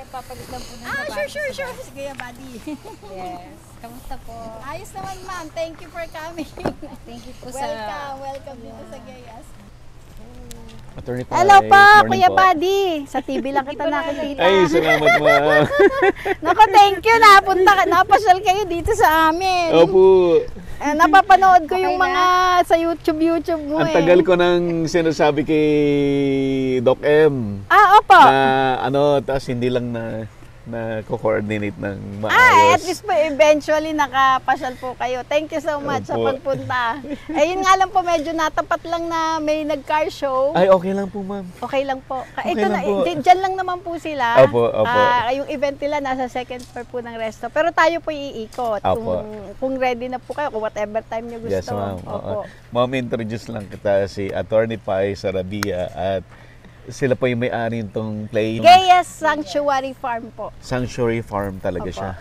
papalit lang po ng Sure. Sige, buddy. Yes. Kamusta po? Ayos naman, ma'am. Thank you for coming. Thank you po Welcome dito sa Gayas. Attorney Pai, Hello po, morning Kuya po. Buddy. Sa TV lang kita nakikita. Ay, salamat ma'am. Naku, thank you. Napasyal kayo dito sa amin. Opo. Napapanood ko yung mga sa YouTube mo Ang tagal ko nang sinasabi kay Doc M. Opo. Na tapos hindi lang na co-coordinate ng maayos. At least po eventually nakapasyal po kayo. Thank you so much sa Opo. pagpunta. Ayun nga lang po, medyo natapat lang na may nag-car show. Ay, okay lang po ma'am. Okay lang po. Okay Ito lang na, po. dyan lang naman po sila. Opo. Yung event nila nasa second floor po ng resto. Pero tayo po iikot. Opo. Kung ready na po kayo, kung whatever time nyo gusto. Yes ma'am. Opo. Ma'am, introduce lang kita si Attorney Pai Sarabia at sila po yung may-ari nitong place. Gayas Sanctuary Farm po. Sanctuary Farm talaga Opo. siya.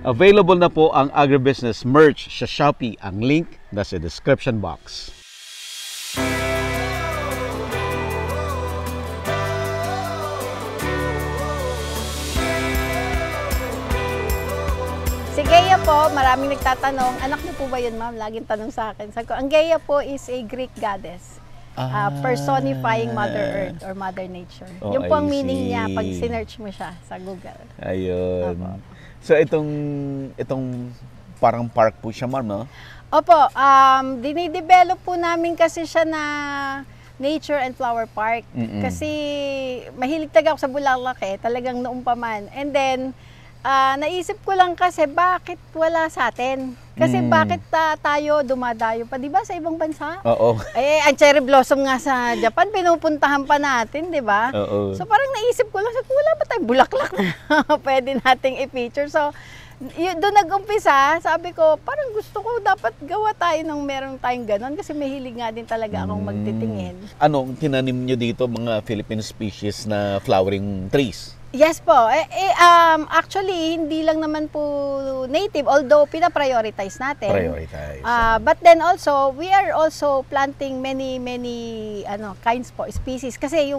Available na po ang agribusiness merch sa Shopee. Ang link nasa description box. Si Gaya po, maraming nagtatanong, anak niyo po ba yun, ma'am? Laging tanong sa akin. Sabi ko, ang Gaya po is a Greek goddess. Personifying Mother Earth or Mother Nature. Oh, Yung po ang I meaning niya pag see. sinearch mo siya sa Google. Ayun. Opo. So itong parang park po siya, ma'am, no? Opo, dinidevelop po namin kasi siya na nature and flower park. Kasi mahilig talaga ako sa Bulaklak talagang noong pa man. And then, naisip ko lang kasi bakit wala sa atin? Kasi bakit tayo dumadayo pa, di ba, sa ibang bansa? Oo. Ang cherry blossom nga sa Japan, pinupuntahan pa natin, di ba? Oo. So parang naisip ko lang, wala ba tayong bulaklak na pwede nating i-feature? So, doon nag-umpisa, sabi ko, parang gusto ko dapat gawa tayo ng meron tayong ganon kasi mahilig nga din talaga akong magtitingin. Anong tinanim nyo dito, mga Philippine species na flowering trees? Yes po. Actually, hindi lang naman po native, although pina-prioritize natin. Prioritize. But then also, we are also planting many kinds po, species. Kasi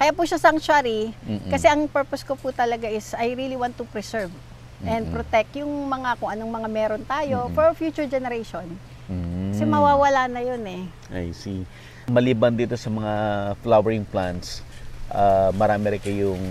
kaya po siya sanctuary, kasi ang purpose ko po talaga is I really want to preserve and protect yung kung anong mga meron tayo for future generation. Kasi mawawala na yun I see. Maliban dito sa mga flowering plants, marami rin kayong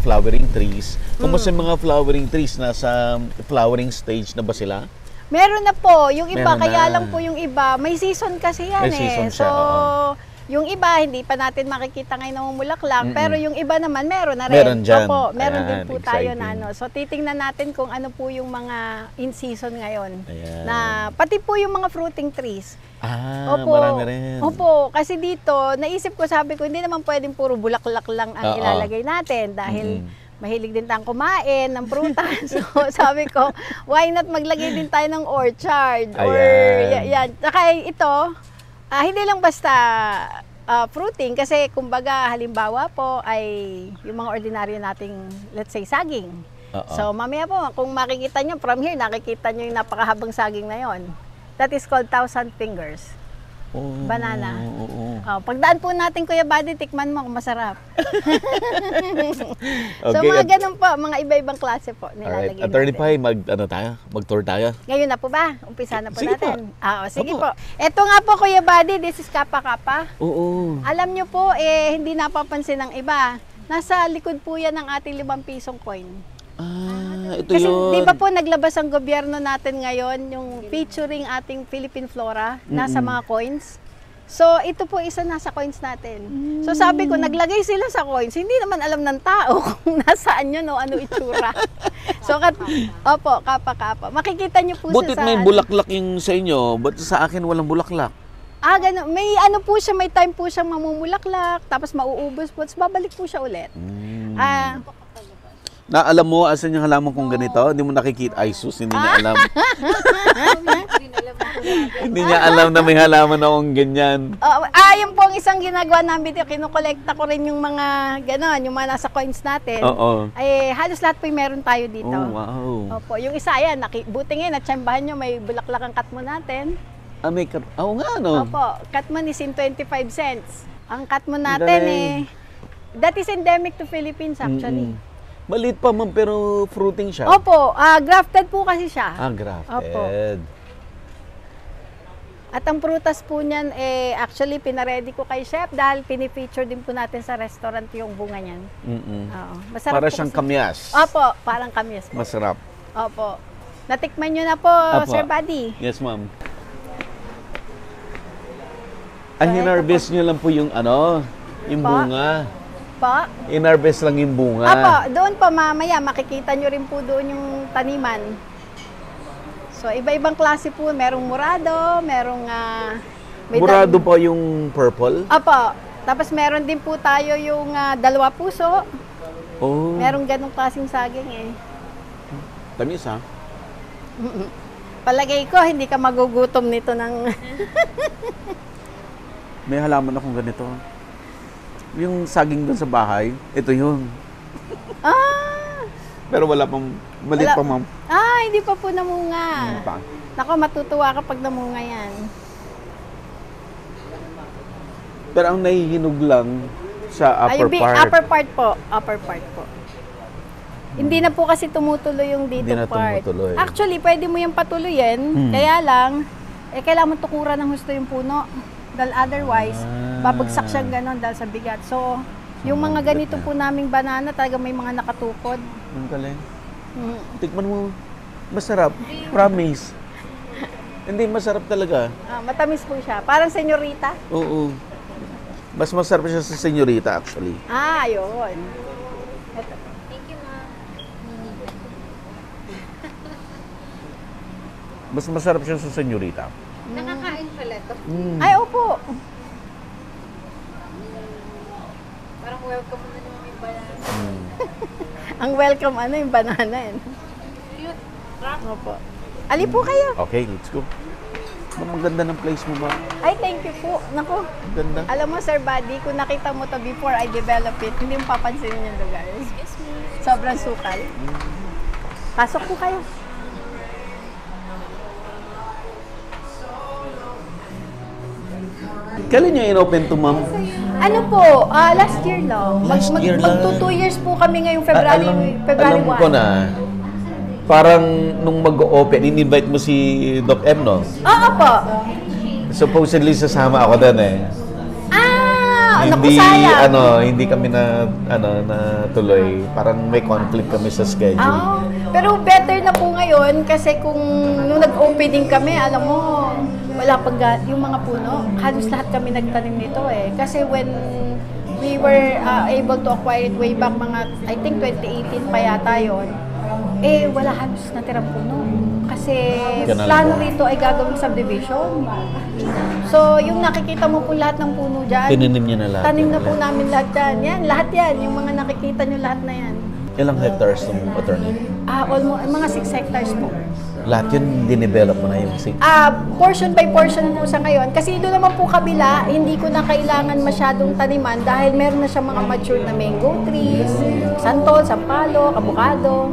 flowering trees. Kumusta yung mga flowering trees? Nasa flowering stage na ba sila? Meron na po. Yung iba, Meron kaya na. lang po yung iba, may season kasi yan May season So, siya, oo. yung iba, hindi pa natin makikita ngayon ng mulaklak. Pero yung iba naman, meron na rin. Meron dyan. Opo, meron din Ayan, po tayo exciting. na So, titingnan natin kung ano po yung mga in season ngayon. Ayan. Pati po yung mga fruiting trees. Marami rin. Opo, kasi dito, naisip ko, sabi ko, hindi naman pwedeng puro bulaklak lang ang ilalagay natin dahil mahilig din tayong kumain ng prutas. So, sabi ko, why not maglagay din tayo ng orchard? Or, yan. Saka ito, hindi lang basta fruiting, kasi kumbaga, halimbawa po, ay yung mga ordinaryo nating, let's say, saging. So, mamaya po, kung makikita nyo, from here, nakikita nyo yung napakahabang saging na yon. That is called 1,000 fingers. Banana. Pagdaan po natin, Kuya Buddy, tikman mo kung masarap. So, mga ganun po, mga iba-ibang klase po nilalagay natin. Attorney Pai, mag-tour tayo. Ngayon na po ba? Umpisa na po Sige natin. Sige po. Ito nga po, Kuya Buddy, this is kapa-kapa. Oo. Alam nyo po, hindi napapansin ng iba. Nasa likod po yan ng ating 5 pisong coin. Ito Kasi yun. di ba po naglabas ang gobyerno natin ngayon yung featuring ating Philippine flora nasa mga coins. So ito po isa nasa coins natin. So sabi ko, naglagay sila sa coins, hindi naman alam ng tao kung nasaan yun o ano itsura. So opo, kapa-kapa. Makikita niyo po Butit sa may bulaklak yung sa inyo, ba't sa akin walang bulaklak? ganun. May ano po siya, may time po siyang mamumulaklak, tapos mauubos po, tapos babalik po siya ulit. Na alam mo asan yung halaman kong ganito? Hindi mo nakikita. Ay sus, hindi na alam. alam po natin. Hindi niya alam na may halaman akong ganyan. Yun po ang isang ginagawa namin dito. Kinukolekta ko rin yung mga ganon, yung mga nasa coins natin. Oo. Ay, halos lahat po yung meron tayo dito. Oh, wow. Opo, yung isa yan, buti ngayon, natsambahan nyo, may bulaklak ang katmo natin. May oo nga, no? Opo, katmo is in 25 cents. Ang katmo natin Galing. that is endemic to Philippines actually. Maliit pa man pero fruiting siya. Opo, grafted po kasi siya. Grafted. Opo. At ang prutas po niyan, actually, pinaready ko kay chef dahil pinifeature din po natin sa restaurant yung bunga niyan. Oo. Masarap Para po siyang kasi. kamyas. Opo, parang kamyas po. Masarap. Opo. Natikman nyo na po, Opo. Sir Buddy. Yes, ma'am. Hinarvest nyo lang po yung yung Pa? bunga. Po. Inharvest lang yung bunga. Opo, doon po mamaya, makikita nyo rin po doon yung taniman. So, iba-ibang klase po. Merong murado, merong... Murado pa yung purple? Opo. Tapos meron din po tayo yung dalawa puso. Oh. Merong ganong klaseng saging Tamis, ha? Palagay ko, hindi ka magugutom nito ng... May halaman akong ganito. Yung saging doon sa bahay, ito yun. Pero wala pang, maliit pa, ma'am. Hindi pa po namunga. Pa. Nako, matutuwa kapag namunga yan. Pero ang nahihinog lang sa upper Yung part. upper part po. Upper part po. Hindi na po kasi tumutuloy yung dito Hindi na part. tumutuloy. Actually, pwede mo yung patuloyin. Kaya lang, kailangan mo tukuran ng husto yung puno. Dahil otherwise, babagsak siyang ganon dahil sa bigat. So, yung mga ganito po naming banana, talaga may mga nakatukod. Ang galing. Tikman mo. Masarap. Promise. Hindi, masarap talaga. Matamis po siya. Parang senyorita. Oo. Mas masarap siya sa senyorita, actually. Ayun. Ito. Thank you, ma'am. Mas masarap siya sa senyorita. Nakakain pala to. Ay, opo. Parang welcome na naman yung banana. Ang welcome, yung banana yan. Cute. Opo. Ali po kayo. Okay, let's go. Ma'am, ang ganda ng place mo, ma'am. Ay, thank you po. Naku, Ang ganda. alam mo, Sir Buddy, kung nakita mo to before I develop it, hindi mo papansinin yung lugar. Excuse me. Sobrang sukal. Pasok po kayo. Kailan niyo in-open to, ma'am? Ano po, last year lang. Last year lang. Magto 2 years po kami ngayong February, February 1. Alam ko na. Parang nung mag-open, in-invite mo si Doc M, no? Oo po. Supposedly sasama ako doon eh. Naku, sayang. Hindi kami na tuloy. Parang may conflict kami sa schedule. Pero better na po ngayon kasi kung nung nag-opening kami, alam mo, wala pang yung mga puno. Halos lahat kami nagtanim nito eh. Kasi when we were able to acquire it way back I think 2018 pa yata yun, wala halos natirang puno. Kasi Ganun plano po. rito ay gagawing subdivision. So, yung nakikita mo po lahat ng puno dyan, Tinanim niya na lahat. tanim na po namin lahat dyan. Yan, lahat yan. Yung mga nakikita nyo lahat na yan. Ilang hectares ng attorney? Almost, mga 6 hectares po. Lahat yun, dinevelop mo na yung Portion by portion po sa ngayon. Kasi doon naman po kabila, hindi ko na kailangan masyadong taniman dahil meron na siya mga mature na mango trees, santol, sampalo, avocado.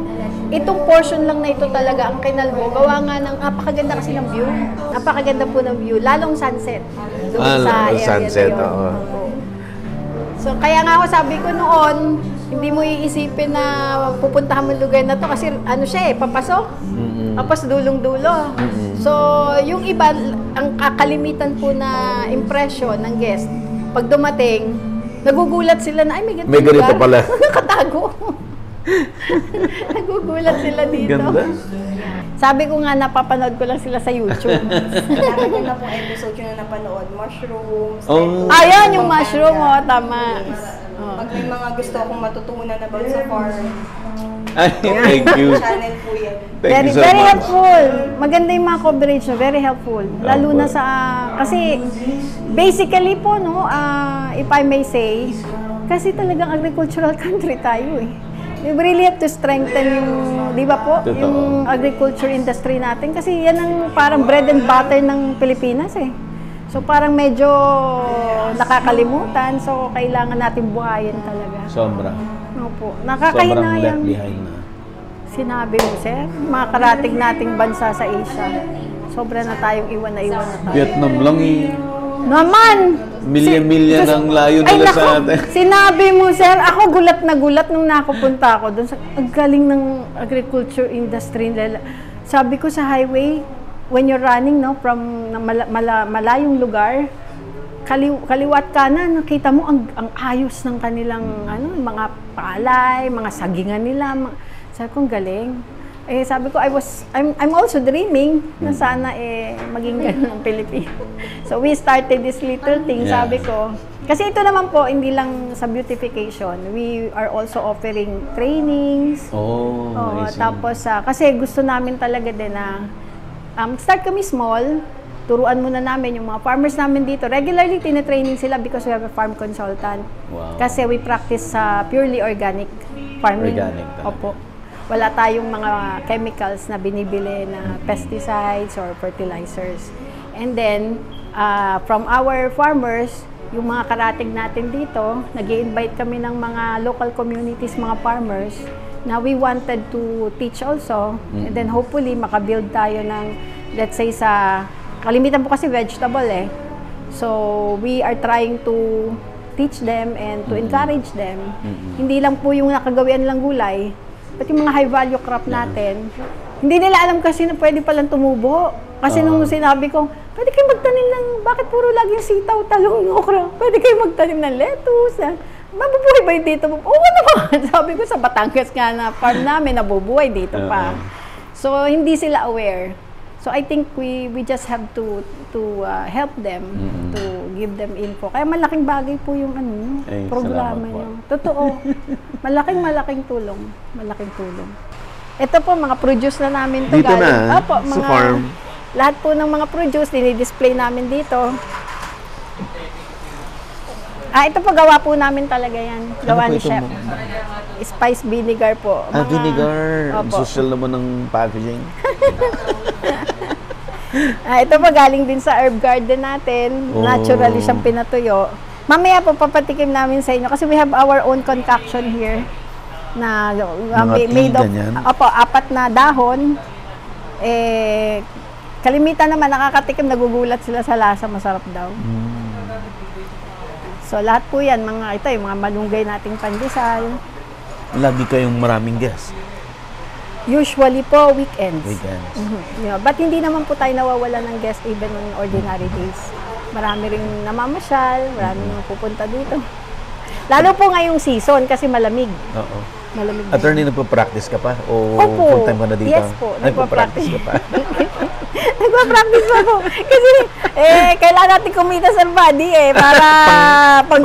Itong portion lang na ito talaga ang kinalbo. Gawa nga ng napakaganda kasi ng view. Napakaganda po ng view. Lalong sunset. Doon sa area sunset, na yun. oo. So, kaya nga ako sabi ko noon, hindi mo iisipin na pupuntahan mo yung lugar na to kasi papasok. Tapos dulong-dulo. So, yung iba, ang kalimitan po na impression ng guest, pag dumating, nagugulat sila na, ay, may ganito lugar. pala. Nakatago. Nagugulat sila dito. Ganda. Sabi ko nga, napapanood ko lang sila sa YouTube. Marami na pong episode yun na napanood. Mushrooms. Oh. Ayan, yung mushroom, tama. Pag may mga gusto akong matutunan about sa farm, Ay, thank you. channel po yan. Thank you so Very much. helpful. Maganda yung mga coverage, no? Very helpful. Lalo na sa, kasi basically po, no, if I may say, kasi talagang agricultural country tayo eh. We really have to strengthen yung, di ba po, Totoo. yung agriculture industry natin. Kasi yan ang parang bread and butter ng Pilipinas eh. So parang medyo nakakalimutan. So kailangan natin buhayin talaga. Sobra. Opo. Sobrang Nakakahinayang left behind na. sinabi mo, sir. Mga karating nating bansa sa Asia. Sobra na tayong iwan na tayo. Vietnam lang eh. Naman! Milya-milya Diyos- ng layo Ay, nila naku, sa atin. Sinabi mo, sir, ako gulat na gulat nung nakapunta ako doon. Ang galing ng agriculture industry nila. Sabi ko sa highway, when you're running no, from malayong lugar, kaliwat kanan, nakita mo ang ayos ng kanilang mga palay, mga sagingan nila. Sabi ko, ang galing. Eh, sabi ko, I'm also dreaming na sana maging ganun ang Pilipinas. So, we started this little thing, Yeah. sabi ko. Kasi ito naman po, hindi lang sa beautification. We are also offering trainings. Oh, Oo, I see. tapos, kasi gusto namin talaga din na start kami small, turuan muna namin yung mga farmers namin dito. Regularly, tinitraining sila because we have a farm consultant. Wow. Kasi we practice sa purely organic farming. Organic talaga. Opo. Wala tayong mga chemicals na binibili na pesticides or fertilizers. And then, from our farmers, yung mga karating natin dito, nag-i-invite kami ng mga local communities, mga farmers, na we wanted to teach also. And then hopefully, makabuild tayo ng, let's say sa, kalimitan po kasi vegetable eh. So, we are trying to teach them and to encourage them. Hindi lang po yung nakagawian lang gulay, pati yung mga high value crop natin. Hindi nila alam kasi na pwede palang tumubo. Kasi nung sinabi ko, pwede kayo magtanim ng, bakit puro laging sitaw, talong, okra? Pwede kayo magtanim ng lettuce. Mabubuhay ba yung dito? Oo naman. Sabi ko sa Batangas nga na farm namin, nabubuhay dito pa. So, hindi sila aware. So, I think we just have to help them, to give them info. Kaya malaking bagay po yung Ay, programa salamat po. nyo. Totoo. Malaking tulong. Malaking tulong. Ito po, mga produce na namin to. Dito na, Opo, sa farm. Lahat po ng mga produce, dinidisplay namin dito. Ito po, gawa po namin talaga yan. Gawa Ano po ni ito Chef. mo? Spice vinegar po. Vinegar. Ang Opo. social naman ng packaging. Ito po, galing din sa herb garden natin. Oh. Naturally siyang pinatuyo. Mamaya po, papatikim namin sa inyo kasi we have our own concoction here na Mga made tea, of, ganyan? opo, 4 na dahon. Kalimitan naman nakakatikim, nagugulat sila sa lasa, masarap daw. So lahat po yan, ito yung mga malunggay nating pandesal. Lagi kayong maraming guests. Usually po, weekends. Weekends. Yeah, but hindi naman po tayo nawawala ng guest even on ordinary days. Marami ring namamasyal, marami nang pupunta dito. Lalo po ngayong season kasi malamig. Oo. Malamig na. Attorney, nagpa-practice ka pa? O Opo. full-time ka na dito? Yes po, Nagpa-practice ka pa? Nagpa-practice pa po. Kasi kailangan natin kumita sa body para pang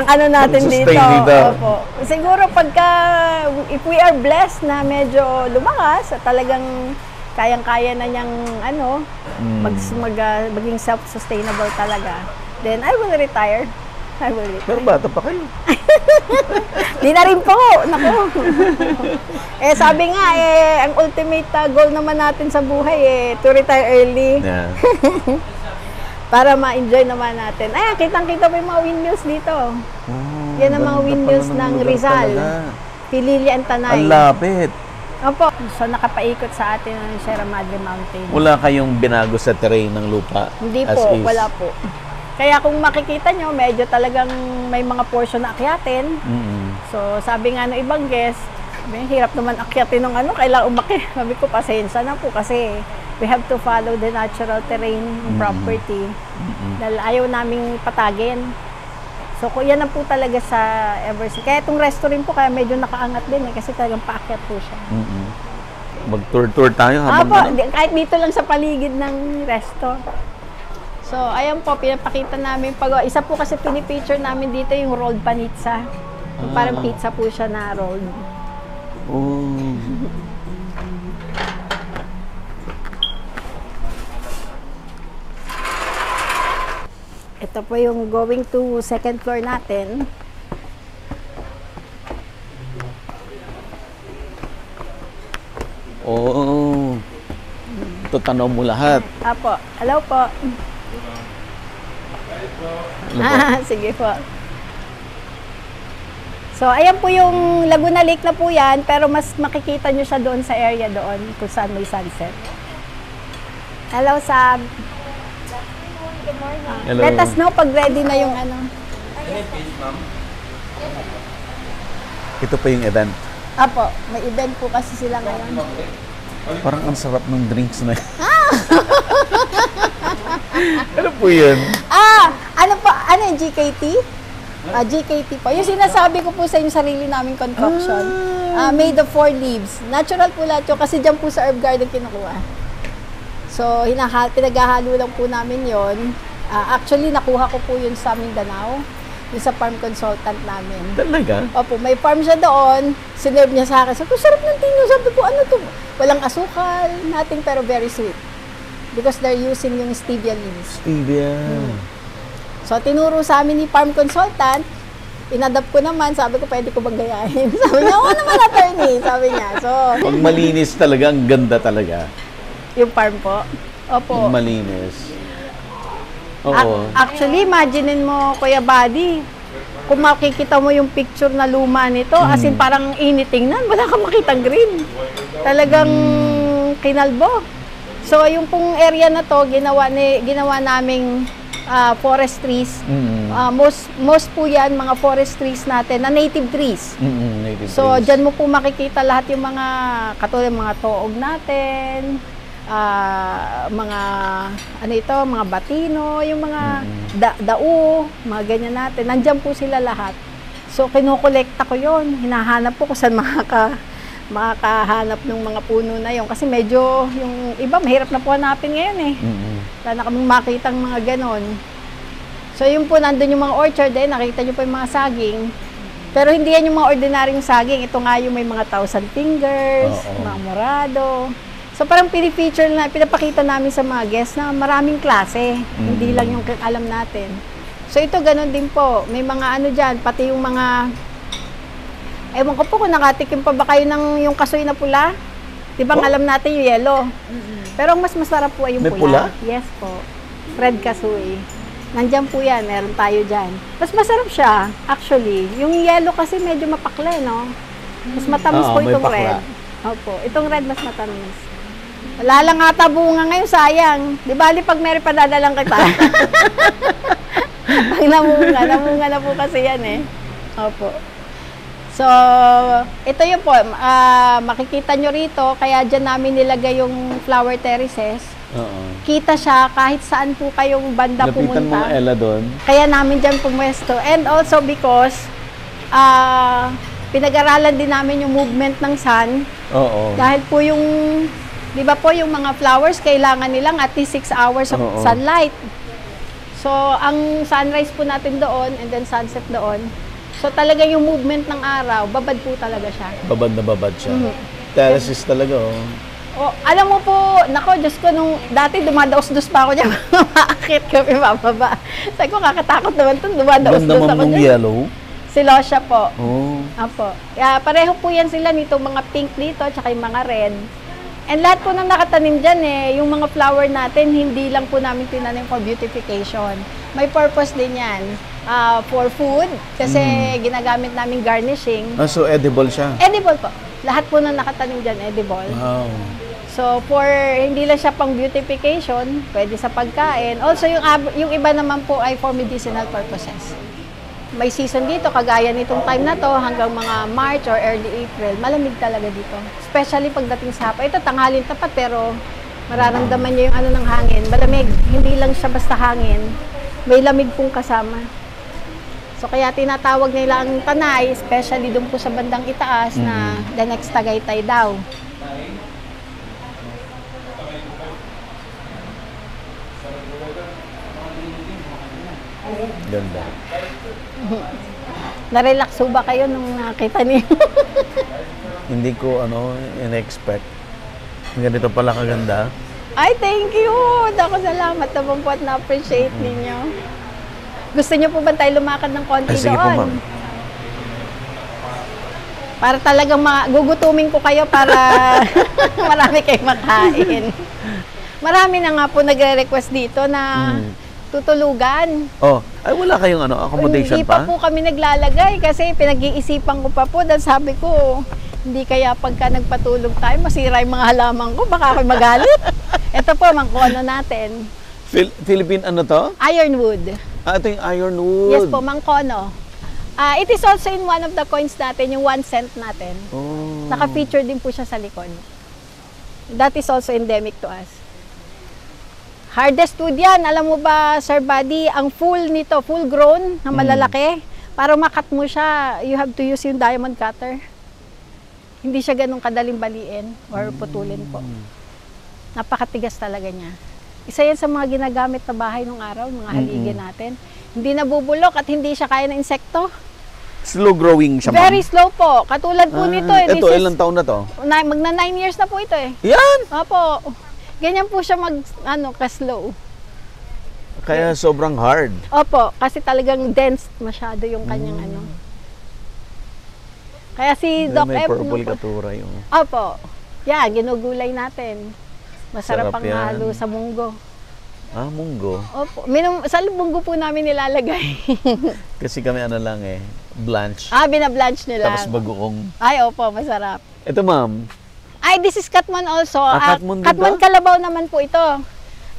ano natin dito. pang-sustain dito. Opo. Siguro pagka, if we are blessed na medyo lumakas at talagang kayang-kaya na niyang maging self-sustainable talaga, then I will retire. Pero bata pa kayo. Di na rin po. Naku. Sabi nga, ang ultimate goal naman natin sa buhay, to retire early. Yeah. Para ma-enjoy naman natin. Kitang-kita pa yung mga windmills dito. Yan ang mga ganda windmills pala ng ng lugar Rizal. talaga. Pilili and Tanay. Ang lapit. Opo. So, nakapaikot sa atin ang Sierra Madre Mountain. Wala kayong binago sa terrain ng lupa? Hindi as po, is? wala po. Kaya kung makikita nyo, medyo talagang may mga portion na akyatin. So, sabi nga ng ibang guest, hirap naman akyatin ng kailangan umaki. Sabi ko, pasensya na po kasi we have to follow the natural terrain property. Dahil ayaw naming patagin. So, yan na po talaga sa Everest. Kaya itong restaurant po, kaya medyo nakaangat din kasi talagang paakyat po siya. Mag-tour-tour tayo habang Kahit dito lang sa paligid ng resto. So, ayan po, pinapakita namin. Isa po kasi pinipicture namin dito yung rolled panitsa. Yung parang pizza po siya na rolled. Oh. Ito po yung going to second floor natin. Oo. Ito, tanaw mo lahat. Apo. Hello po. Ano po? Sige po. So, ayan po yung Laguna Lake na po yan, pero mas makikita nyo siya doon sa area doon kung saan may sunset. Hello, Sab. Good morning. Hello. Let us know pag ready na yung ano. Ito pa yung event. Apo, may event po kasi sila ngayon. Parang ang sarap ng drinks na yun. Ano po yun? Ano po? Ano yung GKT? GKT po. Yung sinasabi ko po sa yung sarili naming concoction. Made of 4 leaves. Natural po lahat yun kasi dyan po sa herb garden kinukuha. So, pinaghahalo lang po namin yon. Actually, nakuha ko po yun sa Mindanao. Yung sa farm consultant namin. Talaga? Opo, may farm siya doon. Sinerve niya sa akin. Sabi ko, sarap ng tino. Sabi ko, ano to? Walang asukal, nothing, pero very sweet. Because they're using yung stevia leaves. Stevia. So, tinuro sa amin ni farm consultant. Inadapt ko naman. Sabi ko, pwede ko bang gayahin? Sabi niya, oo naman, attorney. Sabi niya. So, Pag malinis talaga, ang ganda talaga. yung farm po. Opo. Pag malinis. Oo. Actually, imaginein mo, Kuya Buddy, kung makikita mo yung picture na luma nito, as in parang initingnan, wala kang makitang green. Talagang kinalbo. So, yung pong area na to, ginawa naming forest trees. Most po yan, mga forest trees natin, na native trees. Native So, trees. dyan mo po makikita lahat yung mga, katulad mga toog natin, mga mga batino, yung mga dao, mga ganyan natin. Nandyan po sila lahat. So, kinukolekta ko yon. Hinahanap po kung saan makakahanap ng mga puno na yon. Kasi medyo, yung iba, mahirap na po hanapin ngayon eh. Wala na kaming makitang mga ganon. So, yun po, nandun yung mga orchard eh. Nakita nyo po yung mga saging. Pero hindi yan yung mga ordinaryong saging. Ito nga yung may mga 1,000 fingers, mga morado. So parang pinipicture na, pinapakita namin sa mga guests na maraming klase. Hindi lang yung alam natin. So ito ganun din po. May mga ano dyan, pati yung mga, ewan ko po kung nakatikim pa ba kayo ng yung kasoy na pula? Di ba alam natin yung yellow? Pero ang mas masarap po ay yung May pula. pula? Yes po. Red kasoy. Nandyan po yan, meron tayo dyan. Mas masarap siya, actually. Yung yellow kasi medyo mapakla, no? Mas matamis po may itong pakla. red. Opo, itong red mas matamis. Wala lang ata bunga ngayon, sayang. Di bali pag meron pa dadalang kita. Pag namunga na po kasi yan eh. Opo. So, ito yun po, makikita nyo rito, kaya dyan namin nilagay yung flower terraces. Kita siya kahit saan po kayong banda Lapitan mo pumunta. nga Ella doon. Kaya namin dyan pumwesto. And also because, pinag-aralan din namin yung movement ng sun. Oo. Dahil po yung, di ba po yung mga flowers, kailangan nilang at least 6 hours of sunlight. So, ang sunrise po natin doon and then sunset doon. So, talaga yung movement ng araw, babad po talaga siya. Babad na babad siya. Terraces talaga, oh. Oh, alam mo po, nako, Diyos ko, nung dati dumadaos-dos pa ako dyan, maakit kami bababa. Sabi ko, kakatakot naman ito, dumadaos-dos Ganda ako mong dyan. yellow. Si Losha po. Oh. Apo. Pareho po yan sila nito, mga pink dito, tsaka yung mga red. And lahat po nang nakatanim dyan yung mga flower natin, hindi lang po namin tinanim for beautification. May purpose din yan. For food, kasi ginagamit namin garnishing. So edible siya. Edible po. Lahat po nang nakatanim dyan, edible. Wow. So, hindi lang siya pang beautification, pwede sa pagkain. Also, yung iba naman po ay for medicinal purposes. May season dito, kagaya nitong time na to, hanggang mga March or early April, malamig talaga dito. Especially pagdating sa hapon. Ito, tanghalin tapat, pero mararamdaman niyo yung ano ng hangin. Malamig, hindi lang siya basta hangin. May lamig pong kasama. So, kaya tinatawag nila ang Tanay, especially doon po sa bandang itaas na the next Tagaytay daw. Ganda. Na-relax ba kayo nung nakita niyo? Hindi ko in-expect. Ganito pala kaganda. Ay, thank you! Dako, salamat naman po at na-appreciate ninyo. Gusto niyo po ba tayo lumakad ng konti Ay, sige doon? po, ma'am. Para talagang gugutumin ko kayo para marami kayong makain. Marami na nga po nagre-request dito na tutulugan. Oh, ay wala kayong accommodation Hindi pa po kami naglalagay kasi pinag-iisipan ko pa po dahil sabi ko, hindi kaya pagka nagpatulog tayo, masira yung mga halaman ko, baka ako magalit. Ito po, mangkono natin. Philippine ano to? Ironwood. Ito yung ironwood. Yes po, mangkono. It is also in one of the coins natin, yung 1 cent natin. Oh. Naka-feature din po siya sa likod. That is also endemic to us. Hardest wood yan. Alam mo ba, Sir Buddy, ang full nito, full grown, na malalaki, para makat mo siya, you have to use yung diamond cutter. Hindi siya ganun kadaling baliin or putulin po. Napakatigas talaga niya. Isa yan sa mga ginagamit na bahay nung araw, mga haligi natin. Hindi nabubulok at hindi siya kaya ng insekto. Slow growing siya, Very slow po. Katulad po nito. Ito, ilang taon na to? Magna 9 years na po ito eh. Yan! Opo. Ganyan po siya ka-slow. Kaya sobrang hard. Opo, kasi talagang dense masyado yung kanyang Kaya si Doc May F. purple katura yung... Opo. Yan, ginugulay natin. Masarap Sarap ang yan. halo sa munggo. Ah, munggo. Opo. Sa munggo po namin nilalagay. Kasi kami blanch. Binablanch nila. Tapos bagoong. Ay, opo, masarap. Ito, ma'am. Ay, this is Katman also. Katman din Katman ba? Kalabaw naman po ito.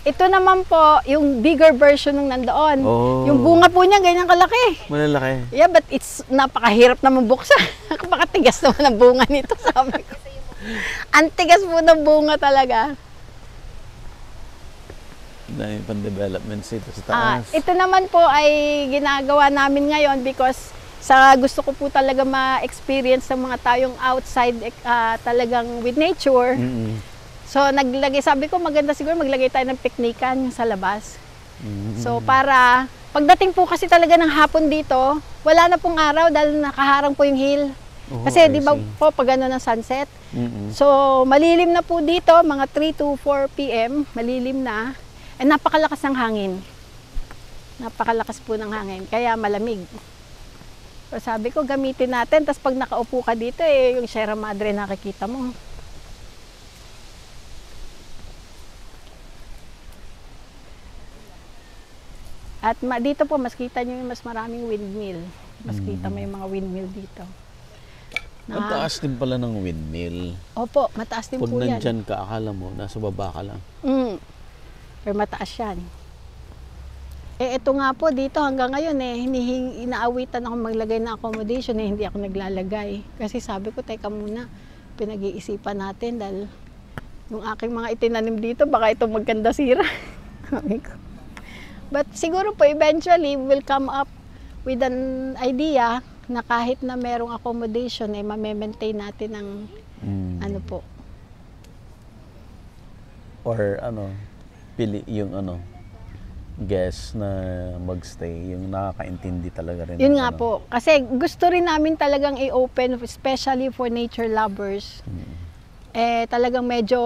Ito naman po, yung bigger version ng nandoon. Oh. Yung bunga po niya, ganyan kalaki. Malalaki. Yeah, but it's napakahirap naman buksan. Napakatigas naman ang bunga nito, sabi ko. Ang tigas po ng bunga talaga. Dahil pan-developments ito sa taas. Ito naman po ay ginagawa namin ngayon because gusto ko po talaga ma-experience ng mga tayong outside talagang with nature. So sabi ko maganda siguro maglagay tayo ng piknikan sa labas. So para pagdating po kasi talaga ng hapon dito, wala na pong araw dahil nakaharang po yung hill. Kasi di ba po pag ng sunset. So malilim na po dito, mga 3 to 4 p.m. malilim na. Napakalakas ng hangin. Napakalakas po ng hangin, kaya malamig. So sabi ko, gamitin natin. Tapos pag nakaupo ka dito, yung Sierra Madre nakikita mo. At dito po, mas kita nyo yung mas maraming windmill. Mas kita mo yung mga windmill dito. Ang taas din pala ng windmill. Opo, mataas din Pag po yan. Pag nandyan ka, akala mo, nasa baba ka lang. Pero mataas yan. Ito nga po, dito hanggang ngayon inaawitan ako maglagay ng accommodation hindi ako naglalagay. Kasi sabi ko, teka muna, pinag-iisipan natin dahil yung aking mga itinanim dito, baka ito magkanda sira. But siguro po, eventually, we'll come up with an idea na kahit na merong accommodation, ma-maintain natin ang po. Or pili yung guest na magstay, yung nakakaintindi talaga rin. Yun nga po. Kasi gusto rin namin talagang i-open, especially for nature lovers. Talagang medyo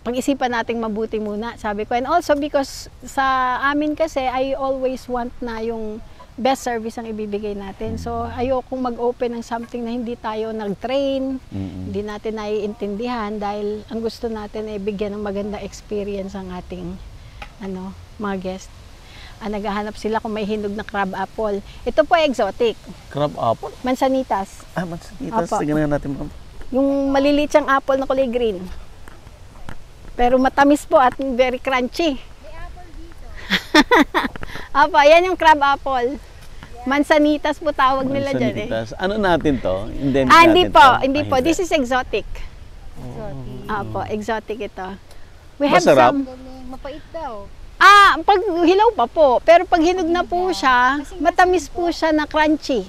pag-isipan nating mabuti muna, sabi ko. And also because sa amin kasi, I always want na yung best service ang ibibigay natin. So, ayokong mag-open ng something na hindi tayo nag-train, hindi natin naiintindihan dahil ang gusto natin ay bigyan ng maganda experience ang ating mga guest. Naghahanap sila kung may hinog na crab apple. Ito po exotic. Crab apple? Mansanitas. Mansanitas. Opo. Tingnan natin, ma'am. Yung maliliit siyang apple na kulay green. Pero matamis po at very crunchy. May apple dito. Apa, yan yung crab apple. Mansanitas po tawag nila dyan Mansanitas. Ano natin to? Endemic hindi natin po, to? hindi po. Hindi. This is exotic. Exotic. Apo, exotic ito. We have Masarap? some... Galing. Mapait daw. Pag hilaw pa po. Pero pag hinog na po siya, matamis po siya na crunchy.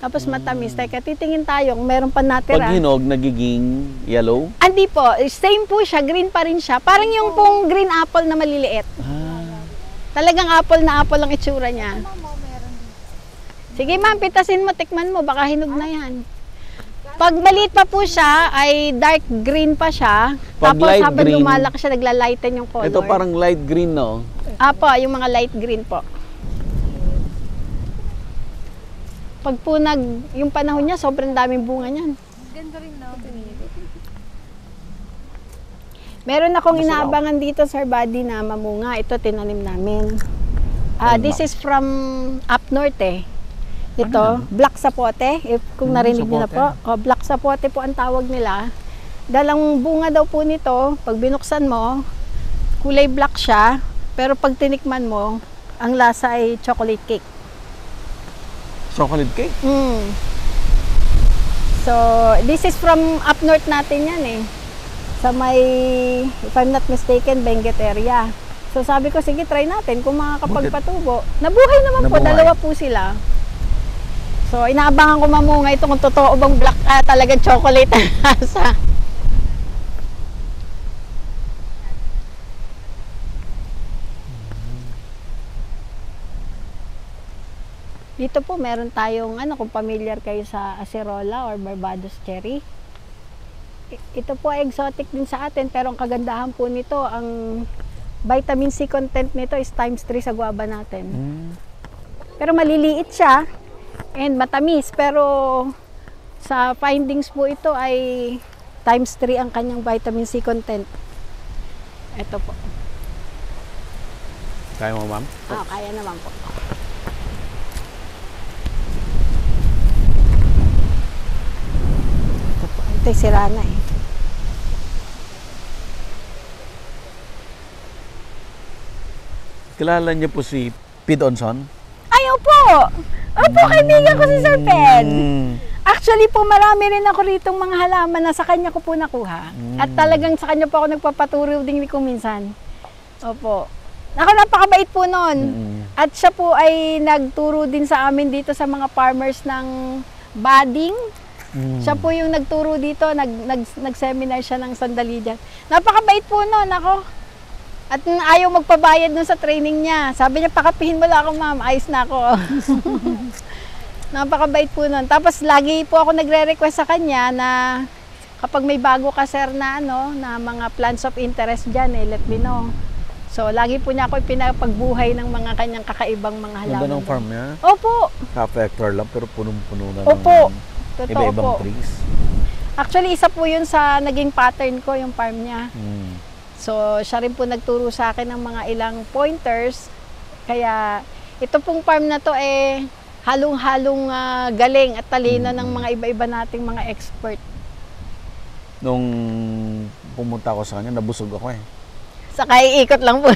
Tapos matamis. Teka, titingin tayo kung meron pa natira. Pag hinog, nagiging yellow? Hindi po. Same po siya. Green pa rin siya. Parang yung pong green apple na maliliit. Talagang apple na apple ang itsura niya. Mama, meron dito. Sige ma'am, pitasin mo. Tikman mo. Baka hinog na yan. Pag maliit pa po siya, ay dark green pa siya. Pag Tapos light habang green, lumalaki siya, naglalighten yung color. Ito parang light green, no? Apo, yung mga light green po. Pag po yung panahon niya, sobrang daming bunga niyan. Ganda rin na. Meron akong Masarap. inaabangan dito, Sir Buddy, na mamunga. Ito, tinanim namin. This is from up north eh. Ito, black sapote. Kung narinig niyo na po. Black sapote po ang tawag nila. Dalang bunga daw po nito, pag binuksan mo, kulay black siya. Pero pag tinikman mo, ang lasa ay chocolate cake. Chocolate cake? So, this is from up north natin yan eh. Sa may, if I'm not mistaken, Benguet area. So sabi ko, sige, try natin kung makakapagpatubo. Nabuhay naman po, Nabuhay. dalawa po sila. So, inaabangan ko mamunga ito kung totoo bang black talagang chocolate ang lasa. Dito po, meron tayong, kung familiar kayo sa acerola or Barbados cherry. Ito po ay exotic din sa atin, pero ang kagandahan po nito, ang vitamin C content nito is times 3 sa guava natin. Pero maliliit siya and matamis, pero sa findings po ito ay times 3 ang kanyang vitamin C content. Ito po. Kaya mo, ma'am? Kaya naman po. Ito po. Ito'y sira na eh. Kilala niyo po si Pete Onson? Ay, opo! Opo, kaibigan ko si Sir Ped. Actually po, marami rin ako ritong mga halaman na sa kanya ko po nakuha. At talagang sa kanya po ako nagpapaturo din ko minsan. Opo. Ako, napakabait po nun. At siya po ay nagturo din sa amin dito sa mga farmers ng budding. Siya po yung nagturo dito, nag-seminar siya ng sandali dyan. Napakabait po nun ako. At ayaw magpabayad nun sa training niya. Sabi niya, pakapihin mo lang ako, ma'am. Ayos na ako. Napakabait po nun. Tapos lagi po ako nagre-request sa kanya na kapag may bago ka, sir, na, na mga plants of interest dyan, let me know. So, lagi po niya ako pinapagbuhay ng mga kanyang kakaibang mga halaman. Ganda ng farm niya? Opo. Half hectare lang, pero punong-puno na Opo. ng Totoo iba-ibang po. trees. Actually, isa po yun sa naging pattern ko, yung farm niya. So, siya rin po nagturo sa akin ng mga ilang pointers. Kaya, ito pong farm na to halong-halong galing at talino ng mga iba-iba nating mga expert. Nung pumunta ako sa kanya, nabusog ako eh. Saka iikot lang po.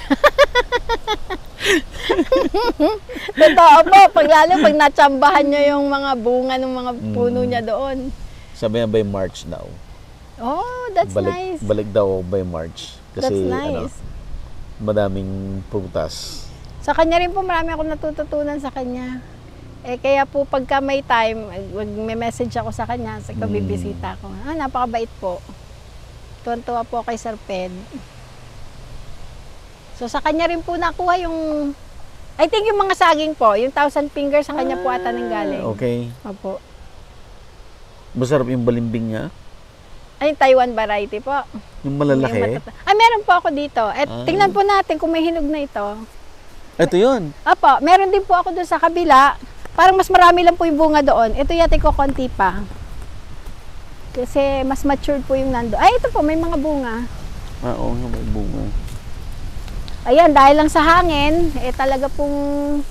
Totoo po, lalo pag natsambahan nyo yung mga bunga ng mga puno niya doon. Sabi niya by March daw. Oh, that's nice. Balik daw by March. Kasi That's nice. Madaming prutas. Sa kanya rin po marami akong natututunan sa kanya. Kaya po pagka may time, mag-message ako sa kanya, sa bibisita ko. Napakabait po. Tuwan-tuwa po kay Sir Ped. So sa kanya rin po nakuha yung, I think yung mga saging po, yung 1,000 fingers sa kanya po ata nang galing. Okay. Opo. Masarap yung balimbing niya. Ay, Taiwan variety po. Yung malalaki. Meron po ako dito. Tingnan po natin kung may hinog na ito. Ito yun. Opo, meron din po ako doon sa kabila. Parang mas marami lang po yung bunga doon. Ito yate ko konti pa. Kasi mas matured po yung nando. Ay, ito po, may mga bunga. Oo, may bunga. Ayan, dahil lang sa hangin, talaga pong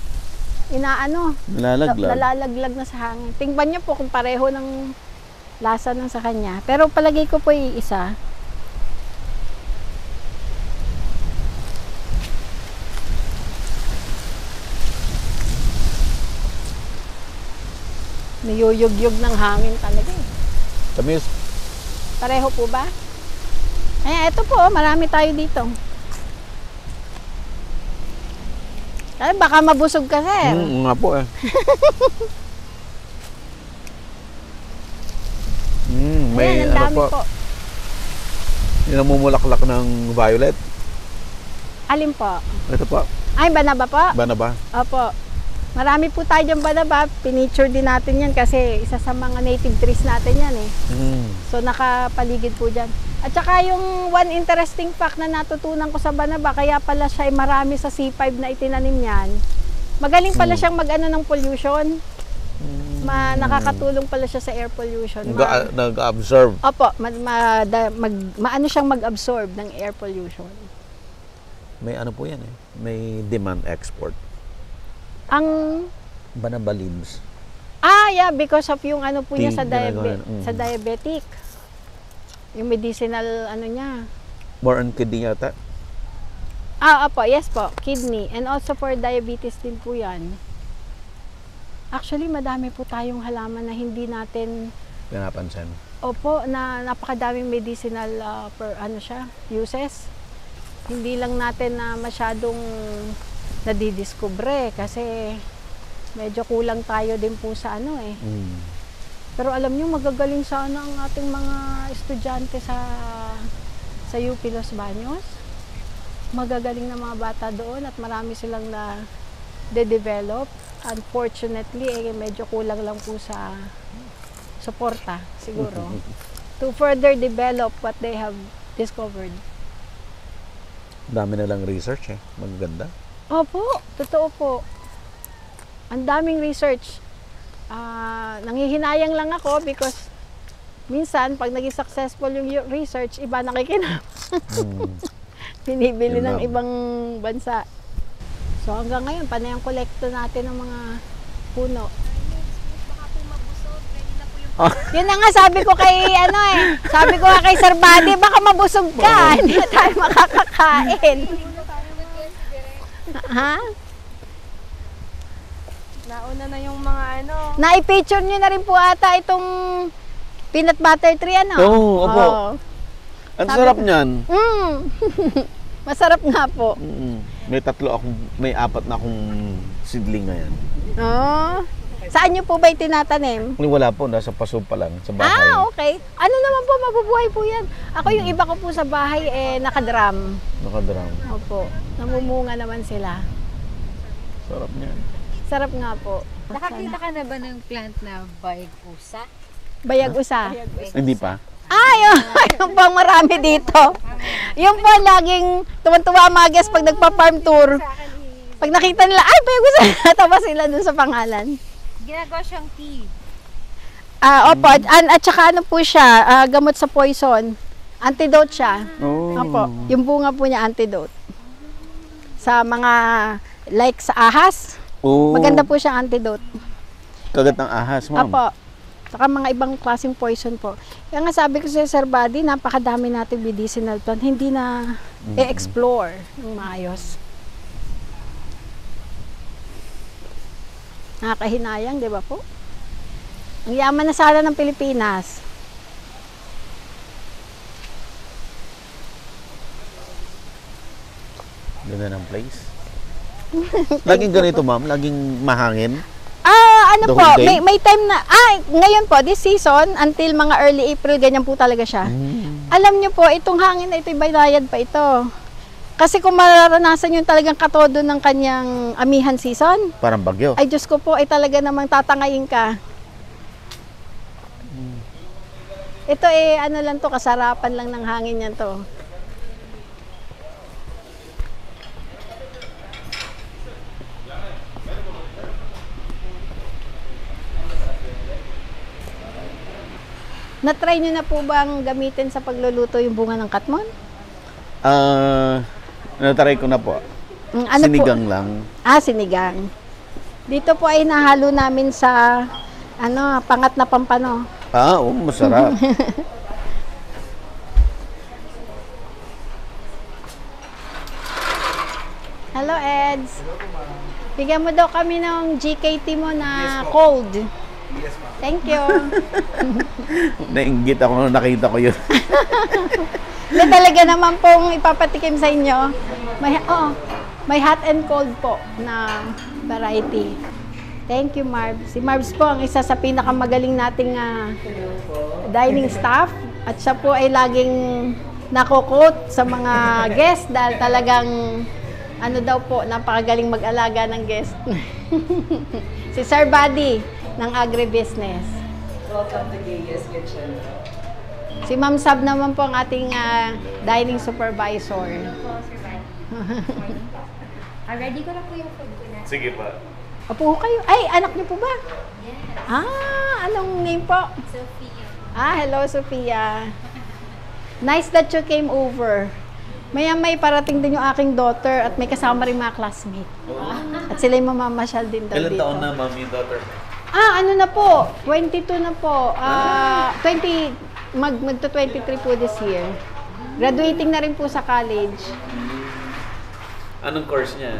nalalaglag na sa hangin. Tingnan niyo po kung pareho ng lasa ng sa kanya. Pero palagay ko po yung isa. Niyuyug-yug ng hangin talaga eh. Tamis. Pareho po ba? Ayan, ito po, marami tayo dito. Ay, baka mabusog ka, sir. Nga po eh. May ayan, ang dami po. Yung namumulaklak ng violet. Alin po? Ito po. Ay, banaba po? Banaba. Opo. Marami po tayo dyan banaba. Piniture din natin yan kasi isa sa mga native trees natin yan eh. So, nakapaligid po dyan. At saka yung one interesting fact na natutunan ko sa banaba, kaya pala siya ay marami sa C5 na itinanim yan. Magaling pala siyang mag-ano ng pollution. nakakatulong pala siya sa air pollution. Nag-absorb. Opo, maano siyang mag-absorb ng air pollution. May ano po yan eh. May demand export. Ang Banabalins. yeah, because of yung ano po niya sa ginagawa. sa diabetic. Yung medicinal ano niya. More on kidney yata. Opo, yes po, kidney. And also for diabetes din po yan. Actually, madami po tayong halaman na hindi natin Pinapansin. opo, na napakadaming medicinal uses. Hindi lang natin na masyadong nadidiskubre kasi medyo kulang tayo din po sa ano eh. Pero alam niyo, magagaling sana ang ating mga estudyante sa UP Los Baños. Magagaling na mga bata doon at marami silang na de-develop. Unfortunately, medyo kulang lang po sa suporta siguro to further develop what they have discovered. Dami na lang research eh. Maganda. Opo, totoo po. Ang daming research. Nanghihinayang lang ako because minsan pag naging successful yung research, iba nakikinap. Binibili ng ibang bansa. So hanggang ngayon, panay ang kolekto natin ng mga puno. Yun na nga sabi ko kay sabi ko kay Sir Buddy, baka mabusog ka, hindi na tayo makakakain. Ha? Nauna na yung mga Na-picture nyo na rin po ata itong peanut butter tree, ano? Oo, opo. Ang sarap niyan. Masarap nga po. May apat na akong seedling ngayon. Saan nyo po ba itinatanim? Wala po, nasa paso pa lang, sa bahay. Okay. Ano naman po, mabubuhay po yan. Ako yung iba ko po sa bahay, nakadram. Nakadram. Opo. Namumunga naman sila. Sarap niyan. Sarap nga po. Nakakita ka na ba ng plant na bayag-usa? Bayag-usa. Hindi pa. Yung pang marami dito. Yung po laging tuwan-tuwa mga guests pag nagpa-farm tour. Pag nakita nila, ay, bayag-usa. Tawa sila dun sa pangalan. Ginagawa siyang tea. Opo. At saka ano po siya, gamot sa poison. Antidote siya. Opo. Yung bunga po niya, antidote. Sa mga, like sa ahas. Maganda po siya antidote. Kagat ng ahas, ma'am. Opo. Saka mga ibang klaseng poison po. Kaya nga sabi ko sa Sir Buddy, napakadami natin medicinal plant. Hindi na i-explore ng maayos. Nakakahinayang, di ba po? Ang yaman na sana ng Pilipinas. Ganda ng place. Laging ganito, ma'am? Laging mahangin? Ano po, may time na, ngayon po, this season, until mga early April, ganyan po talaga siya. Alam nyo po, itong hangin na ito, bayad pa ito. Kasi kung mararanasan yung talagang katodo ng kanyang amihan season, Parang bagyo. ay Diyos ko po, ay talaga namang tatangayin ka. Ito ano lang to, kasarapan lang ng hangin yan to. Na-try nyo na po bang gamitin sa pagluluto yung bunga ng katmon? Natry ko na po. Sinigang lang. Sinigang. Dito po ay nahalo namin sa pangat na pampano. Masarap. Hello, Eds. Bigyan mo daw kami ng GKT mo na cold. Yes, ma'am. Thank you. Nainggit ako nung nakita ko yun. Hindi talaga naman pong ipapatikim sa inyo. May hot and cold po na variety. Thank you, Marv. Si Marvs po ang isa sa pinakamagaling nating dining staff. At siya po ay laging nako-quote sa mga guest dahil talagang daw po, napakagaling mag-alaga ng guest. Si Sir Buddy ng agribusiness. Welcome to KS Kitchen. Si Ma'am Sab naman po ang ating dining supervisor. Ready ko na po yung food ko na. Sige pa. Opo kayo. Ay, anak niyo po ba? Yes. Anong name po? Sophia. Hello, Sophia. Nice that you came over. May parating din yung aking daughter at may kasama rin mga classmate. At sila yung mamamasyal din daw Ilan dito. taon na, ma'am, yung daughter? Ano na po? 22 na po. 23 po this year. Graduating na rin po sa college. Anong course niya?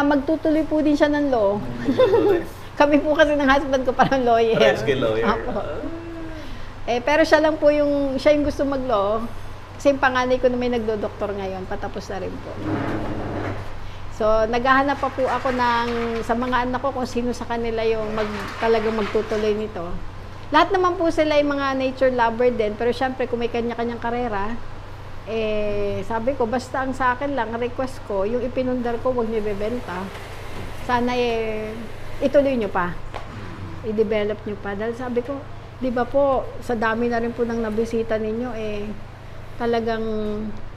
Magtutuloy po din siya ng law. Kami po kasi ng husband ko parang lawyer. Parehas kayo lawyer. Apo. Pero siya lang po siya yung gusto mag-law. Kasi yung panganay ko na may nagdo-doktor ngayon, patapos na rin po. So, naghahanap pa po ako sa mga anak ko kung sino sa kanila yung talagang magtutuloy nito. Lahat naman po sila yung mga nature lover din, pero syempre kung may kanya-kanyang karera, sabi ko, basta ang sa akin lang, request ko, yung ipinundar ko, huwag niyo ibebenta. Sana ituloy niyo pa. I-develop niyo pa. Dahil sabi ko, di ba po, sa dami na rin po ng nabisita ninyo, talagang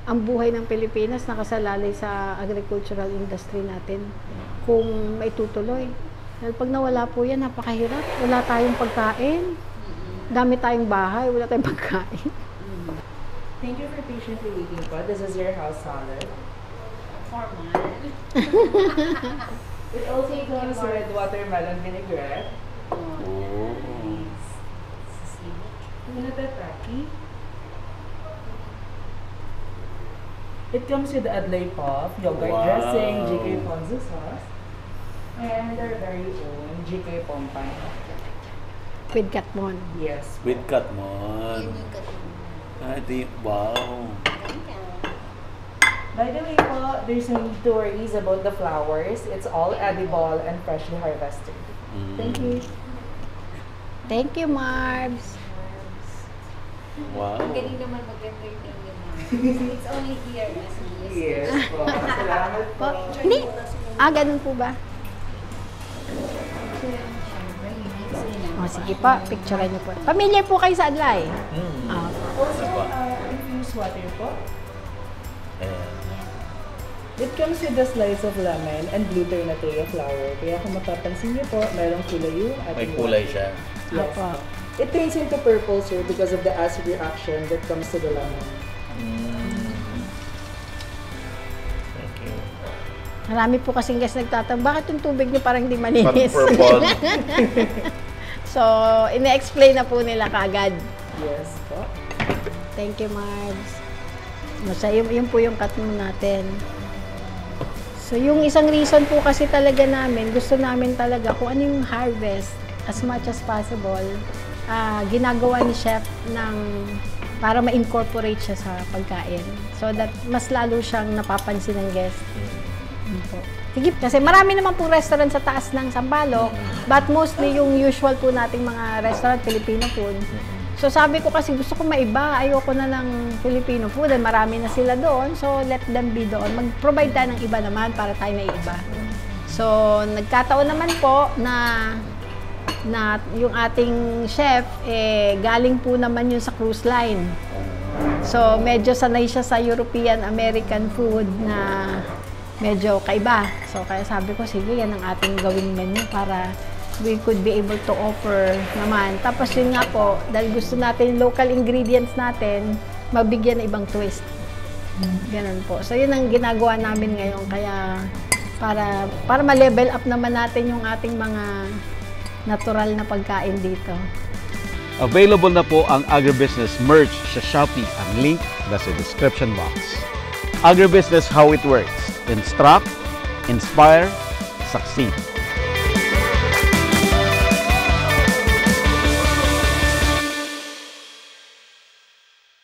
ang buhay ng Pilipinas nakasalalay sa agricultural industry natin kung maitutuloy. Dahil pag nawala po yan, napakahirap. Wala tayong pagkain. Dami tayong bahay, wala tayong pagkain. Thank you for patiently waiting po. This is your house salad. Formal. It also comes with watermelon vinaigrette. Una tataki. It comes with adlay puff, yogurt Wow. dressing, GK ponzu sauce, and our very own GK pompan. With Katmon. Yes. With Katmon. Yun yung katulad. Ito yung, wow. By the way po, there's no need to worries about the flowers. It's all edible and freshly harvested. Thank you. Thank you, Marbs. Wow. Ang galing naman mag-entertain yun. It's only here na si Yes po. Salamat po. Hindi. Ganun po ba? Sige pa, picturean niyo po. Familiar po kayo sa Adlay? Also, infused water po. Ayan. It comes with a slice of lemon and blue ternateo flower. Kaya kung mapapansin niyo po, merong kulay yung May ating kulay water. siya. Yes. Apo. It turns into purple, sir, because of the acid reaction that comes to the lemon. Thank you. Marami po kasing guys nagtatanong, bakit yung tubig niyo parang hindi Parang malinis? purple. So, ine-explain na po nila kagad. Yes po. Thank you, Marbs. Yun po yung Katmon natin. So, yung isang reason po kasi talaga namin, gusto namin talaga kung ano yung harvest as much as possible, ginagawa ni chef para ma-incorporate siya sa pagkain. So that mas lalo siyang napapansin ng guest. Yun po. Sige, kasi marami naman pong restaurant sa taas ng Sampaloc, but mostly yung usual po nating mga restaurant, Filipino food. So sabi ko kasi gusto ko maiba, ayoko na ng Filipino food, and marami na sila doon, so let them be doon. Mag-provide tayo ng iba naman para tayo may iba. So nagkataon naman po na yung ating chef, galing po naman yun sa cruise line. So medyo sanay siya sa European American food na medyo kaiba. So kaya sabi ko, sige, yan ang ating gawing menu para we could be able to offer naman. Tapos yun nga po, dahil gusto natin local ingredients natin, mabigyan ng ibang twist. Ganun po. So yun ang ginagawa namin ngayon. Kaya para ma-level up naman natin yung ating mga natural na pagkain dito. Available na po ang Agribusiness merch sa Shopee. Ang link nasa description box. Agribusiness, how it works. Instruct, inspire, succeed.